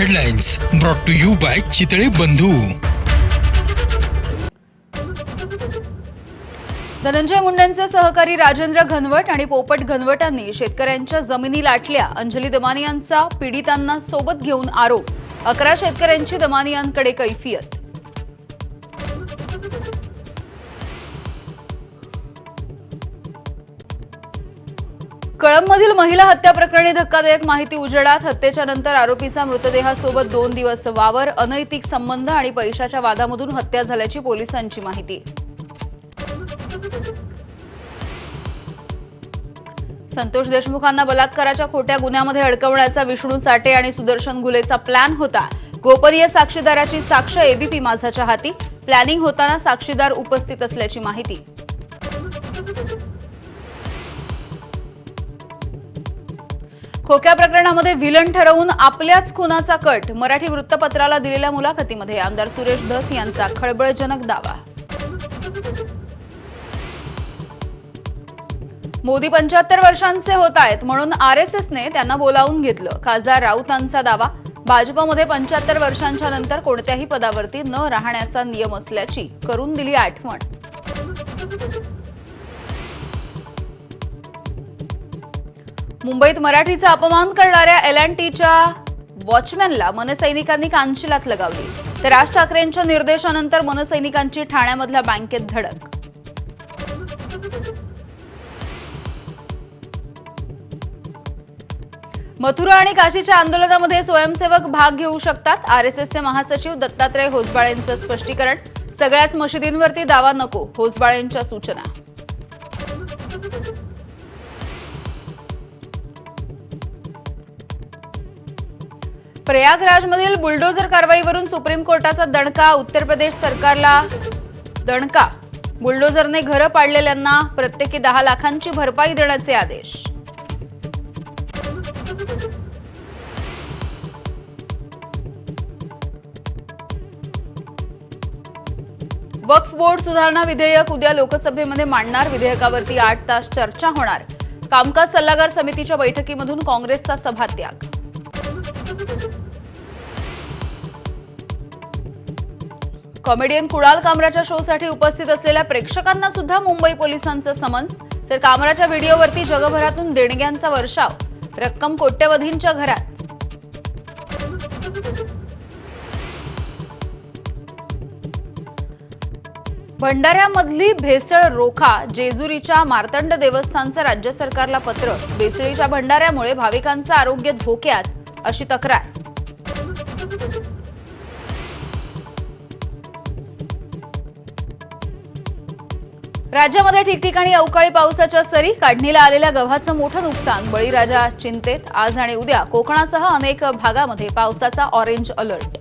Headlines brought to you by Chitale Bandhu. Dhananjay मुंडेंचे सहकारी राजेंद्र घनवट आणि पोपट घनवटांनी शेतकऱ्यांच्या जमिनी लाटल्या. अंजली दमानियांचा पीडितांना सोबत घेऊन आरोप. 11 शेतकऱ्यांची दमानियांकडे कैफियत. कळंबमधील महिला हत्या प्रकरणी धक्कादायक माहिती उजेडात. हत्येच्या नंतर आरोपीचा मृतदेहासोबत 2 दिवस वावर. अनैतिक संबंध आणि पैशाच्या वादामधून हत्या झाल्याची पोलिसांची माहिती. संतोष देशमुखांना बलात्काराच्या खोट्या गुन्ह्यामध्ये अडकवण्याचा विष्णू चाटे आणि सुदर्शन घुलेचा प्लॅन होता. गोपनीय साक्षीदाराची साक्ष एबीपी माझाच्या हाती. प्लॅनिंग होताना साक्षीदार उपस्थित असल्याची माहिती. खोक्या प्रकरणामध्ये व्हिलन ठरवून आपल्याच खुनाचा कट. मराठी वृत्तपत्राला दिलेल्या मुलाखतीमध्ये आमदार सुरेश धस यांचा खळबळजनक दावा. मोदी 75 वर्षांचे होत आहेत म्हणून आरएसएसने त्यांना बोलावून घेतलं. खासदार राऊतांचा दावा. भाजपमध्ये 75 वर्षांच्या नंतर कोणत्याही पदावरती न राहण्याचा नियम असल्याची करून दिली आठवण. मुंबईत मराठीचा अपमान करणाऱ्या एल&टीच्या वॉचमॅनला मनसैनिकांनी कानशिलात लगावली. तर राज ठाकरेंच्या निर्देशानंतर मनसैनिकांची ठाण्यामधल्या बँकेत धडक. मथुरा आणि काशीच्या आंदोलनामध्ये स्वयंसेवक भाग घेऊ शकतात. आरएसएसचे महासचिव दत्तात्रय होसबाळेंचं स्पष्टीकरण. सगळ्याच मशिदींवरती दावा नको. होसबाळेंच्या सूचना. प्रयागराजमधील बुलडोझर कारवाईवरून सुप्रीम कोर्टाचा दणका. उत्तर प्रदेश सरकारला दणका. बुलडोझरने घरं पाडलेल्यांना प्रत्येकी 10 लाखांची भरपाई देण्याचे आदेश. वक्फ बोर्ड सुधारणा विधेयक उद्या लोकसभेमध्ये मांडणार. विधेयकावरती 8 तास चर्चा होणार. कामकाज सल्लागार समितीच्या बैठकीमधून काँग्रेसचा सभात्याग. कॉमेडियन कुणाल कामराच्या शोसाठी उपस्थित असलेल्या प्रेक्षकांना सुद्धा मुंबई पोलिसांचं समन्स. तर कामराच्या व्हिडिओवरती जगभरातून देणग्यांचा वर्षाव. रक्कम कोट्यवधींच्या घरात. भंडाऱ्यामधली भेसळ रोखा. जेजुरीच्या मार्तंड देवस्थानचं राज्य सरकारला पत्र. भेसळीच्या भंडाऱ्यामुळे भाविकांचं आरोग्य धोक्यात, अशी तक्रार. राज्यामध्ये ठिकठिकाणी अवकाळी पावसाच्या सरी. काढणीला आलेल्या गव्हाचं मोठं नुकसान. बळीराजा चिंतेत. आज आणि उद्या कोकणासह अनेक भागामध्ये पावसाचा ऑरेंज अलर्ट.